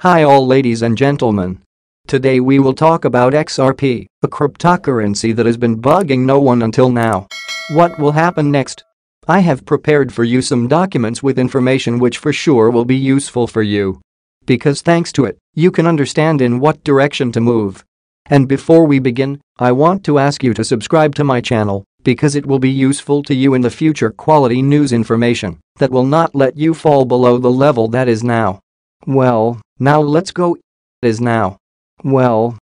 Hi all ladies and gentlemen. Today we will talk about XRP, a cryptocurrency that has been bugging no one until now. What will happen next? I have prepared for you some documents with information which for sure will be useful for you. Because thanks to it, you can understand in what direction to move. And before we begin, I want to ask you to subscribe to my channel because it will be useful to you in the future quality news information that will not let you fall below the level that is now. Well, now let's go. Is now. Well,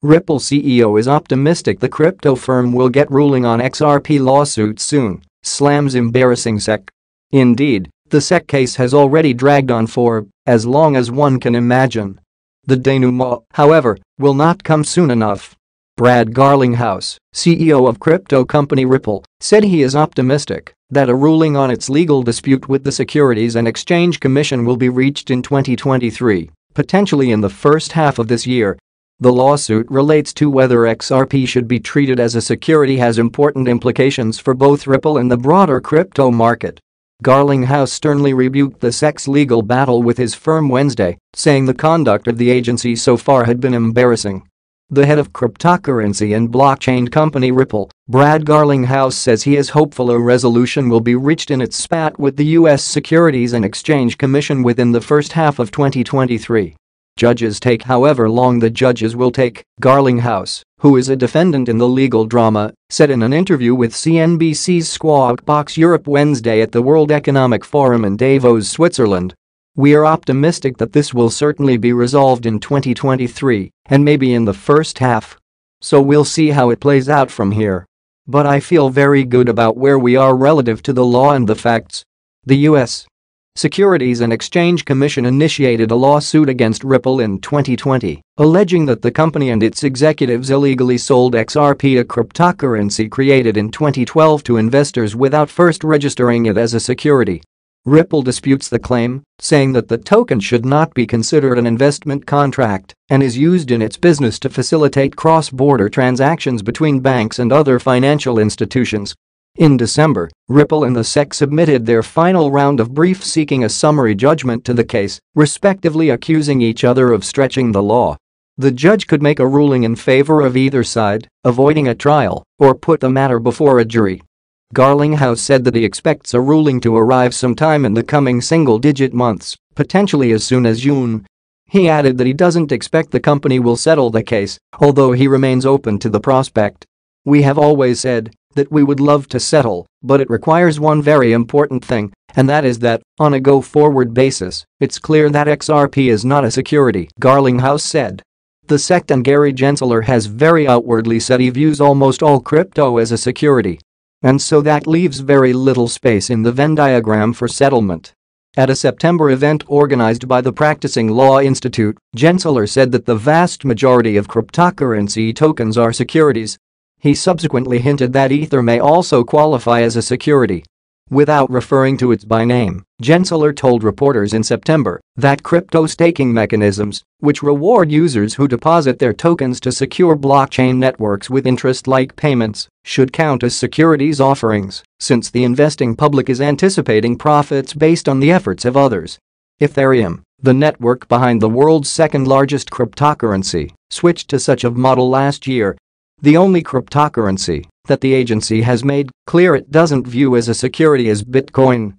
Ripple CEO is optimistic the crypto firm will get ruling on XRP lawsuit soon, slams embarrassing SEC. Indeed, the SEC case has already dragged on for as long as one can imagine. The denouement, however, will not come soon enough. Brad Garlinghouse, CEO of crypto company Ripple, said he is optimistic that a ruling on its legal dispute with the Securities and Exchange Commission will be reached in 2023, potentially in the first half of this year. The lawsuit relates to whether XRP should be treated as a security has important implications for both Ripple and the broader crypto market. Garlinghouse sternly rebuked the SEC's legal battle with his firm Wednesday, saying the conduct of the agency so far had been embarrassing. The head of cryptocurrency and blockchain company Ripple, Brad Garlinghouse, says he is hopeful a resolution will be reached in its spat with the U.S. Securities and Exchange Commission within the first half of 2023. Judges take however long the judges will take, Garlinghouse, who is a defendant in the legal drama, said in an interview with CNBC's Squawk Box Europe Wednesday at the World Economic Forum in Davos, Switzerland. We are optimistic that this will certainly be resolved in 2023 and maybe in the first half. So we'll see how it plays out from here. But I feel very good about where we are relative to the law and the facts. The U.S. Securities and Exchange Commission initiated a lawsuit against Ripple in 2020, alleging that the company and its executives illegally sold XRP, a cryptocurrency created in 2012, to investors without first registering it as a security. Ripple disputes the claim, saying that the token should not be considered an investment contract and is used in its business to facilitate cross-border transactions between banks and other financial institutions. In December, Ripple and the SEC submitted their final round of briefs seeking a summary judgment to the case, respectively accusing each other of stretching the law. The judge could make a ruling in favor of either side, avoiding a trial, or put the matter before a jury. Garlinghouse said that he expects a ruling to arrive sometime in the coming single-digit months, potentially as soon as June. He added that he doesn't expect the company will settle the case, although he remains open to the prospect. We have always said that we would love to settle, but it requires one very important thing, and that is that, on a go-forward basis, it's clear that XRP is not a security, Garlinghouse said. The SEC and Gary Gensler has very outwardly said he views almost all crypto as a security. And so that leaves very little space in the Venn diagram for settlement. At a September event organized by the Practicing Law Institute, Gensler said that the vast majority of cryptocurrency tokens are securities. He subsequently hinted that Ether may also qualify as a security. Without referring to it by name, Gensler told reporters in September that crypto staking mechanisms, which reward users who deposit their tokens to secure blockchain networks with interest-like payments, should count as securities offerings, since the investing public is anticipating profits based on the efforts of others. Ethereum, the network behind the world's second-largest cryptocurrency, switched to such a model last year. The only cryptocurrency that the agency has made clear it doesn't view as a security is Bitcoin.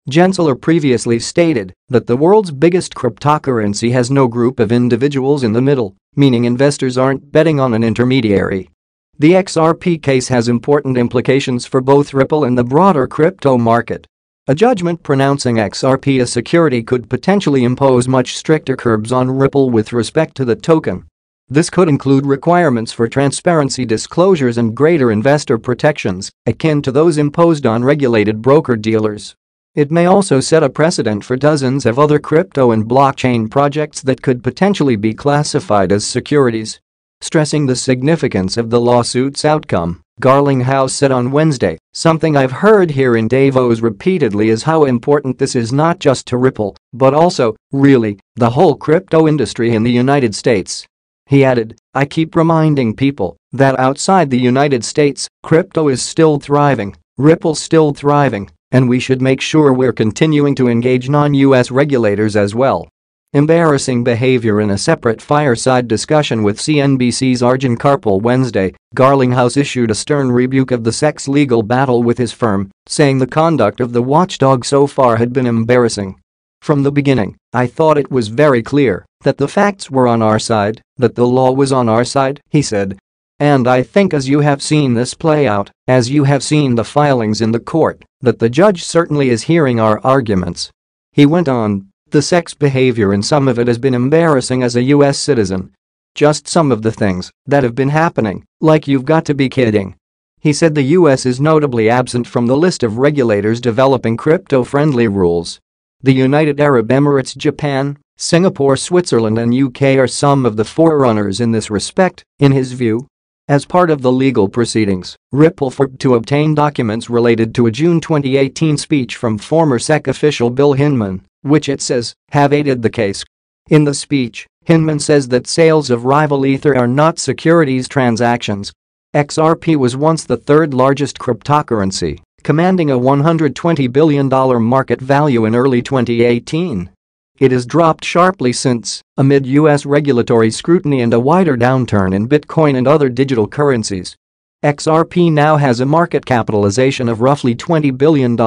Gensler previously stated that the world's biggest cryptocurrency has no group of individuals in the middle, meaning investors aren't betting on an intermediary. The XRP case has important implications for both Ripple and the broader crypto market. A judgment pronouncing XRP a security could potentially impose much stricter curbs on Ripple with respect to the token. This could include requirements for transparency disclosures and greater investor protections, akin to those imposed on regulated broker-dealers. It may also set a precedent for dozens of other crypto and blockchain projects that could potentially be classified as securities. Stressing the significance of the lawsuit's outcome, Garlinghouse said on Wednesday, "Something I've heard here in Davos repeatedly is how important this is not just to Ripple, but also, really, the whole crypto industry in the United States." He added, "I keep reminding people that outside the United States, crypto is still thriving, Ripple's still thriving, and we should make sure we're continuing to engage non-US regulators as well." Embarrassing behavior. In a separate fireside discussion with CNBC's Arjun Kharpal Wednesday, Garlinghouse issued a stern rebuke of the sex legal battle with his firm, saying the conduct of the watchdog so far had been embarrassing. "From the beginning, I thought it was very clear that the facts were on our side, that the law was on our side," he said. "And I think as you have seen this play out, as you have seen the filings in the court, that the judge certainly is hearing our arguments." He went on, "The sex behavior in some of it has been embarrassing as a US citizen. Just some of the things that have been happening, like you've got to be kidding." He said the US is notably absent from the list of regulators developing crypto-friendly rules. The United Arab Emirates, Japan, Singapore, Switzerland and UK are some of the forerunners in this respect, in his view. As part of the legal proceedings, Ripple fought to obtain documents related to a June 2018 speech from former SEC official Bill Hinman, which it says have aided the case. In the speech, Hinman says that sales of rival Ether are not securities transactions. XRP was once the third largest cryptocurrency, commanding a $120 billion market value in early 2018. It has dropped sharply since, amid US regulatory scrutiny and a wider downturn in Bitcoin and other digital currencies. XRP now has a market capitalization of roughly $20 billion,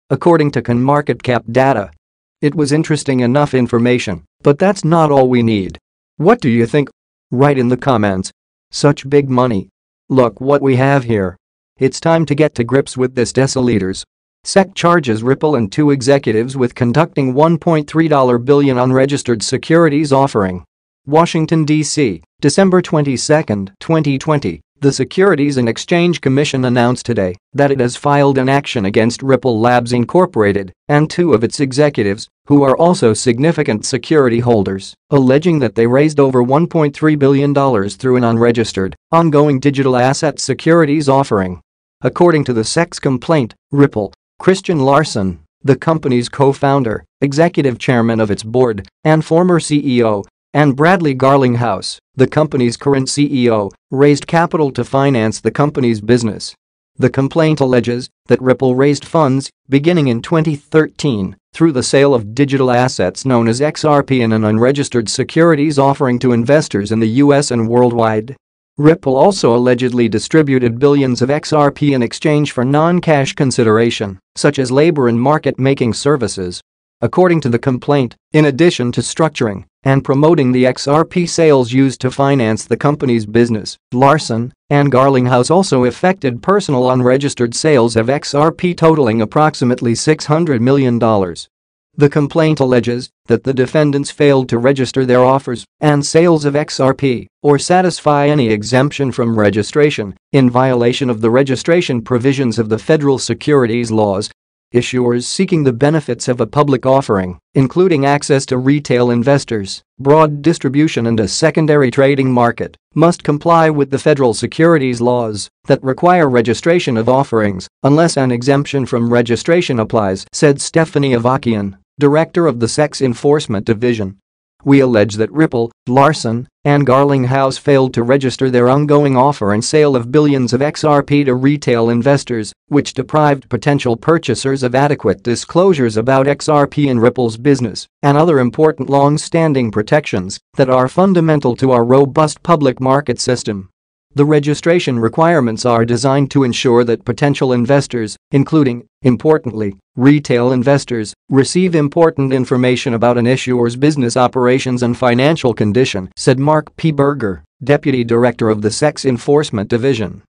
according to CoinMarketCap data. It was interesting enough information, but that's not all we need. What do you think? Write in the comments. Such big money. Look what we have here. It's time to get to grips with this, deciliters. SEC charges Ripple and two executives with conducting $1.3 billion unregistered securities offering. Washington, D.C., December 22, 2020. The Securities and Exchange Commission announced today that it has filed an action against Ripple Labs Incorporated and two of its executives, who are also significant security holders, alleging that they raised over $1.3 billion through an unregistered, ongoing digital asset securities offering. According to the SEC's complaint, Ripple, Christian Larson, the company's co-founder, executive chairman of its board, and former CEO, and Bradley Garlinghouse, the company's current CEO, raised capital to finance the company's business. The complaint alleges that Ripple raised funds, beginning in 2013, through the sale of digital assets known as XRP in an unregistered securities offering to investors in the US and worldwide. Ripple also allegedly distributed billions of XRP in exchange for non-cash consideration, such as labor and market-making services. According to the complaint, in addition to structuring and promoting the XRP sales used to finance the company's business, Larson and Garlinghouse also effected personal unregistered sales of XRP totaling approximately $600 million. The complaint alleges that the defendants failed to register their offers and sales of XRP or satisfy any exemption from registration in violation of the registration provisions of the federal securities laws. Issuers seeking the benefits of a public offering, including access to retail investors, broad distribution and a secondary trading market, must comply with the federal securities laws that require registration of offerings unless an exemption from registration applies, said Stephanie Avakian, director of the SEC's Enforcement Division. We allege that Ripple, Larson, and Garlinghouse failed to register their ongoing offer and sale of billions of XRP to retail investors, which deprived potential purchasers of adequate disclosures about XRP and Ripple's business and other important long-standing protections that are fundamental to our robust public market system. The registration requirements are designed to ensure that potential investors, including, importantly, retail investors, receive important information about an issuer's business operations and financial condition, said Mark P. Berger, deputy director of the SEC's Enforcement Division.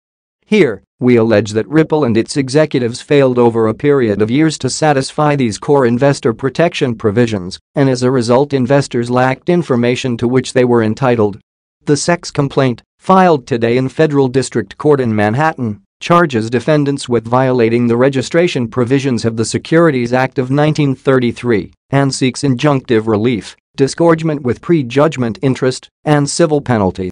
Here, we allege that Ripple and its executives failed over a period of years to satisfy these core investor protection provisions, and as a result investors lacked information to which they were entitled. The SEC's complaint, filed today in Federal District Court in Manhattan, charges defendants with violating the registration provisions of the Securities Act of 1933 and seeks injunctive relief, disgorgement with prejudgment interest, and civil penalties.